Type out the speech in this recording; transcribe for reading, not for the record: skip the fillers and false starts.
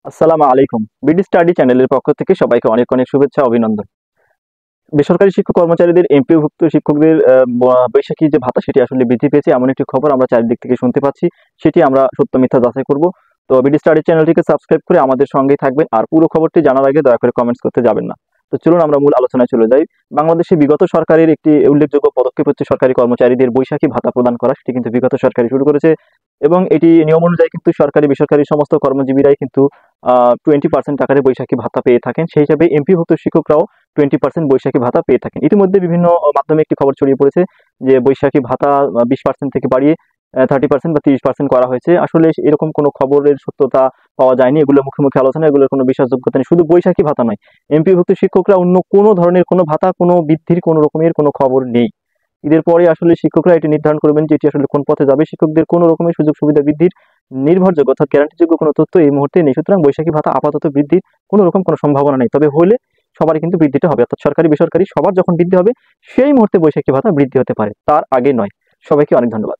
আসসালামু আলাইকুম। BD study চ্যানেলের পক্ষ থেকে সবাইকে অনেক অনেক শুভেচ্ছা অভিনন্দন। বেসরকারি শিক্ষক কর্মচারীদের এমপিওভুক্ত শিক্ষকদের বৈশাখী যে ভাতা সেটি আসলে বৃদ্ধি পেয়েছে এমন একটি খবর আমরা চারিদিক থেকে শুনতে পাচ্ছি। সেটি আমরা সত্য মিথ্যা যাচাই করব। তো বিডি স্টাডি চ্যানেলটিকে সাবস্ক্রাইব করে আমাদের সঙ্গেই থাকবেন। আর পুরো খবরটি জানার আগে দয়া করে কমেন্টস করতে যাবেন না। তো চলুন আমরা মূল আলোচনায় চলে যাই। বাংলাদেশে বিগত সরকারের একটি উল্লেখযোগ্য পদক্ষেপ হচ্ছে সরকারি কর্মচারীদের বৈশাখী ভাতা প্রদান করা। সেটি কিন্তু বিগত সরকারই শুরু করেছে এবং এটি নিয়ম অনুযায়ী কিন্তু সরকারি বেসরকারি সমস্ত কর্মজীবীরাই কিন্তু 20% আকারে বৈশাখী ভাতা পেয়ে থাকেন। সেই হিসাবে এমপিভুক্ত শিক্ষকরাও 20% বৈশাখী ভাতা পেয়ে থাকেন। ইতিমধ্যে বিভিন্ন মাধ্যমে একটি খবর ছড়িয়ে পড়েছে যে বৈশাখী ভাতা 20% থেকে বাড়িয়ে 30% বা 30% করা হয়েছে। আসলে এরকম কোনো খবরের সত্যতা পাওয়া যায়নি। এগুলো মুখে মুখে আলোচনা, এগুলোর কোনো বিশ্বাসযোগ্যতা নেই। শুধু বৈশাখী ভাতা নয়, এমপিভুক্ত শিক্ষকরা অন্য কোনো ধরনের কোনো ভাতা, কোনো বৃদ্ধির কোনো রকমের কোনো খবর নেই। ঈদের পরে আসলে শিক্ষকরা এটি নির্ধারণ করবেন যে এটি আসলে কোন পথে যাবে। শিক্ষকদের কোনো রকমের সুযোগ সুবিধা বৃদ্ধির নির্ভরযোগ্য অর্থাৎ গ্যারান্টিযোগ্য কোনো তথ্য এই মুহূর্তে নেই। সুতরাং বৈশাখী ভাতা আপাতত বৃদ্ধির কোনো রকম কোনো সম্ভাবনা নেই। তবে হলে সবারই কিন্তু বৃদ্ধিটা হবে, অর্থাৎ সরকারি বেসরকারি সবার যখন বৃদ্ধি হবে সেই মুহূর্তে বৈশাখী ভাতা বৃদ্ধি হতে পারে, তার আগে নয়। সবাইকে অনেক ধন্যবাদ।